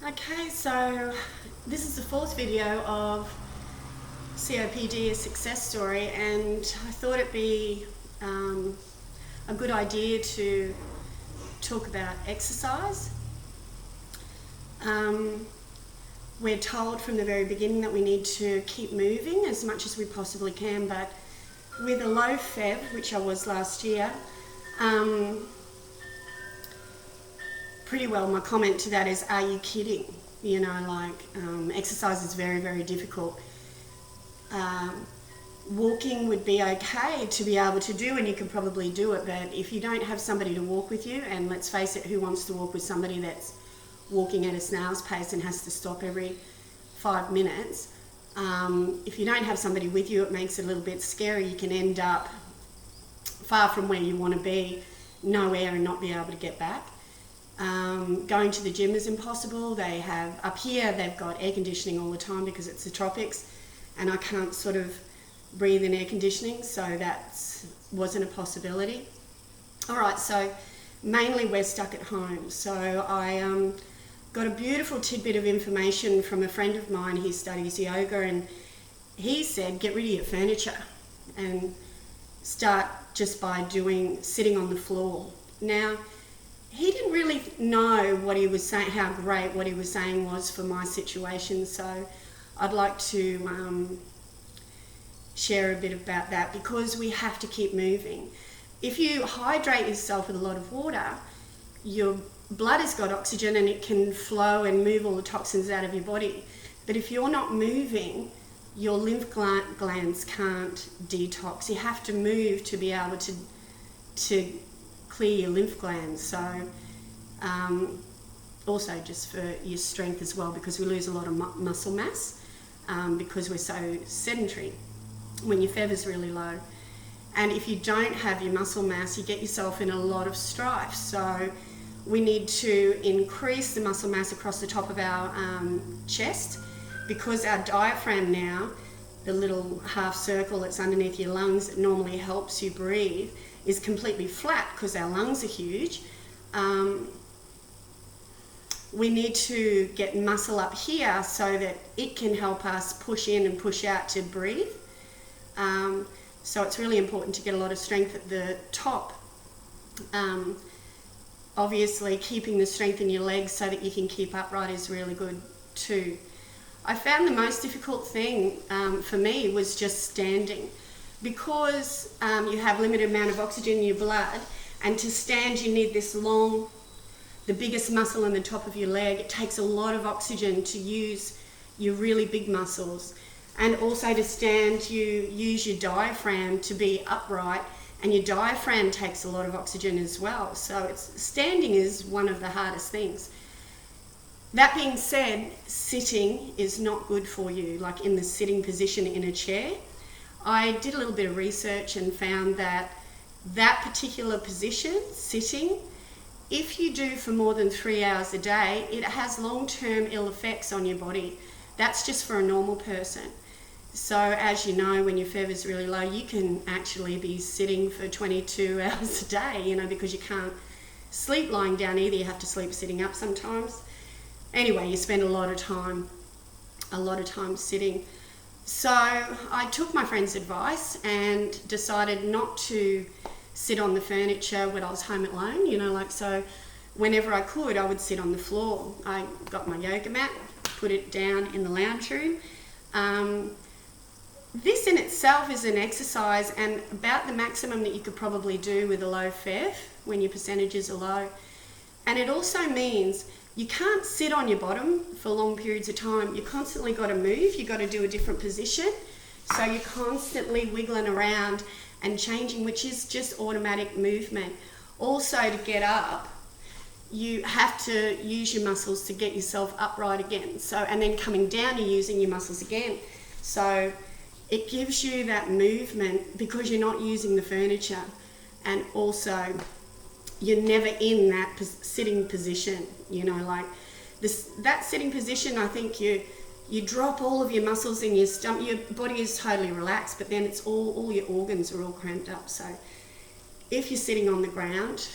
Okay, so this is the fourth video of COPD, a success story, and I thought it'd be a good idea to talk about exercise. We're told from the very beginning that we need to keep moving as much as we possibly can, but with a low FEV, which I was last year, pretty well my comment to that is, are you kidding? You know, exercise is very, very difficult. Walking would be okay to be able to do, and you can probably do it, but if you don't have somebody to walk with you, and let's face it, who wants to walk with somebody that's walking at a snail's pace and has to stop every 5 minutes? If you don't have somebody with you, it makes it a little bit scary. You can end up far from where you want to be, no air, and not be able to get back. Going to the gym is impossible. They have, up here, they've got air conditioning all the time because it's the tropics, and I can't sort of breathe in air conditioning, so that wasn't a possibility. All right, so mainly we're stuck at home. So I got a beautiful tidbit of information from a friend of mine. He studies yoga, and he said, get rid of your furniture and start just by sitting on the floor. Now, he didn't really know what he was saying, how great what he was saying was for my situation, so I'd like to share a bit about that, because we have to keep moving. If you hydrate yourself with a lot of water, your blood has got oxygen and it can flow and move all the toxins out of your body. But if you're not moving, your lymph glands can't detox. You have to move to be able to clear your lymph glands. So also just for your strength as well, because we lose a lot of muscle mass because we're so sedentary when your FEV is really low. And if you don't have your muscle mass, you get yourself in a lot of strife. So we need to increase the muscle mass across the top of our chest, because our diaphragm now, the little half circle that's underneath your lungs that normally helps you breathe, is completely flat because our lungs are huge. We need to get muscle up here so that it can help us push in and push out to breathe. So it's really important to get a lot of strength at the top. Obviously, keeping the strength in your legs so that you can keep upright is really good too. I found the most difficult thing for me was just standing, because you have limited amount of oxygen in your blood, and to stand you need this long, the biggest muscle in the top of your leg. It takes a lot of oxygen to use your really big muscles. And also to stand, you use your diaphragm to be upright, and your diaphragm takes a lot of oxygen as well. So standing is one of the hardest things. That being said, sitting is not good for you, like in the sitting position in a chair. I did a little bit of research and found that that particular position, sitting, if you do for more than 3 hours a day, it has long-term ill effects on your body. That's just for a normal person. So as you know, when your FEV is really low, you can actually be sitting for 22 hours a day, you know, because you can't sleep lying down either. You have to sleep sitting up sometimes. Anyway, you spend a lot of time sitting. So I took my friend's advice and decided not to sit on the furniture when I was home alone, you know, so whenever I could, I would sit on the floor. I got my yoga mat, put it down in the lounge room. This in itself is an exercise, and about the maximum that you could probably do with a low FEV when your percentages are low. And it also means you can't sit on your bottom for long periods of time. You constantly got to move. You got to do a different position. So you're constantly wiggling around and changing, which is just automatic movement. Also, to get up, you have to use your muscles to get yourself upright again. So, and then coming down, you're using your muscles again. So it gives you that movement because you're not using the furniture, and also you're never in that sitting position, you know, like that sitting position. I think you drop all of your muscles in your stomach. Your body is totally relaxed, but then it's all your organs are all cramped up. So if you're sitting on the ground,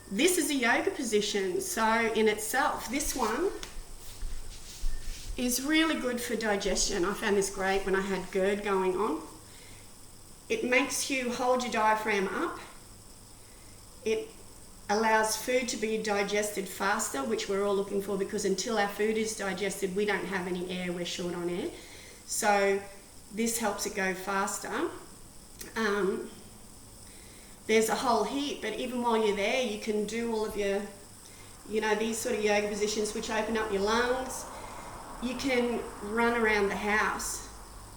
This is a yoga position, so in itself, this one is really good for digestion. I found this great when I had GERD going on. It makes you hold your diaphragm up. It allows food to be digested faster, which we're all looking for, because until our food is digested, we don't have any air, we're short on air. So this helps it go faster. There's a whole heap, but even while you're there, you can do all of your, these sort of yoga positions which open up your lungs. You can run around the house.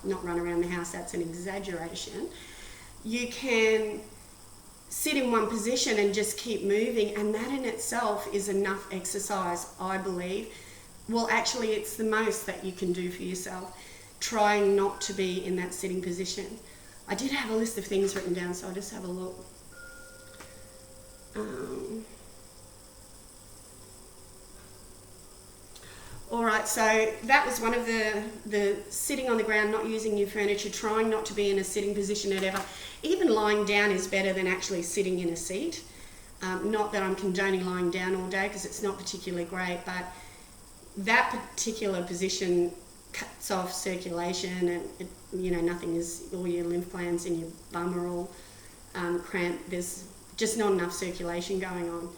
Not run around the house, that's an exaggeration. You can sit in one position and just keep moving, and that in itself is enough exercise, I believe. Well, actually, it's the most that you can do for yourself, trying not to be in that sitting position. I did have a list of things written down, so I'll just have a look. All right, so that was one of the sitting on the ground, not using your furniture, trying not to be in a sitting position at ever. Even lying down is better than actually sitting in a seat. Not that I'm condoning lying down all day, because it's not particularly great, but that particular position cuts off circulation, and nothing is, all your lymph glands in your bum are all cramped. There's just not enough circulation going on.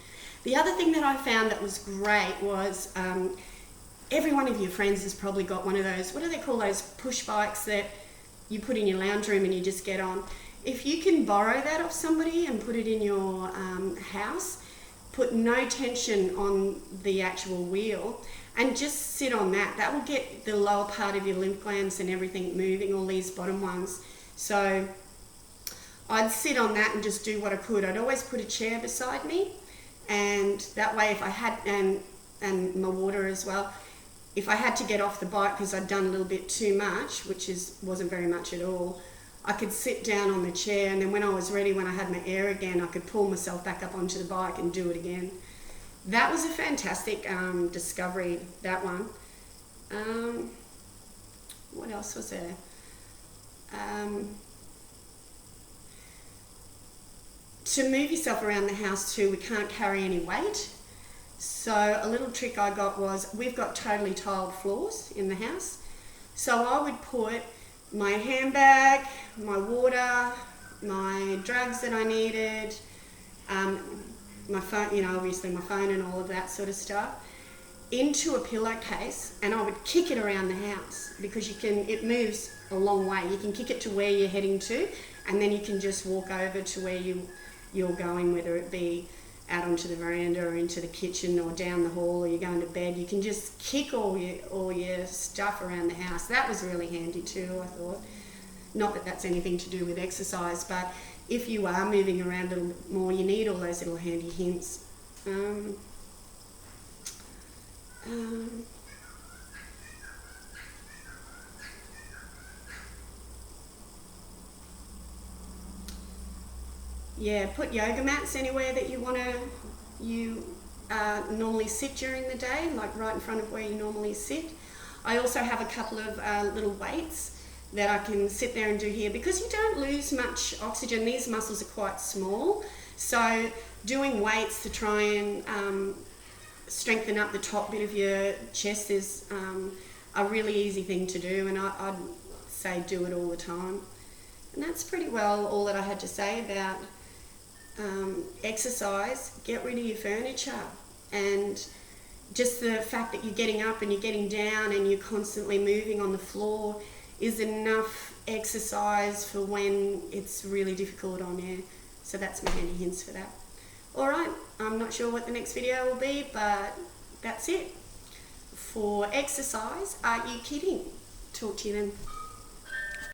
The other thing that I found that was great was every one of your friends has probably got one of those, what do they call those push bikes that you put in your lounge room and you just get on? If you can borrow that off somebody and put it in your house, put no tension on the actual wheel and just sit on that. That will get the lower part of your lymph glands and everything moving, all these bottom ones. So I'd sit on that and just do what I could. I'd always put a chair beside me, and that way if I had, and my water as well, if I had to get off the bike because I'd done a little bit too much, which wasn't very much at all, I could sit down on the chair, and then when I was ready, when I had my air again, I could pull myself back up onto the bike and do it again. That was a fantastic discovery, that one. What else was there? To move yourself around the house too, we can't carry any weight. So a little trick I got was, we've got totally tiled floors in the house. So I would put my handbag, my water, my drugs that I needed, my phone, obviously my phone and all of that sort of stuff, into a pillowcase, and I would kick it around the house, because it moves a long way. You can kick it to where you're heading to, and then you can just walk over to where you're going, whether it be out onto the veranda or into the kitchen or down the hall, or you're going to bed. You can just kick all your stuff around the house. That was really handy too, I thought. Not that that's anything to do with exercise, but if you are moving around a little bit more, you need all those little handy hints. Yeah, put yoga mats anywhere that you normally sit during the day, like right in front of where you normally sit. I also have a couple of little weights that I can sit there and do here, because you don't lose much oxygen. These muscles are quite small, so doing weights to try and strengthen up the top bit of your chest is a really easy thing to do, and I'd say do it all the time. And that's pretty well all that I had to say about exercise. Get rid of your furniture, and just the fact that you're getting up and you're getting down and you're constantly moving on the floor is enough exercise for when it's really difficult on air. So that's my handy hints for that. Alright, I'm not sure what the next video will be, but that's it for exercise. Are you kidding? Talk to you then.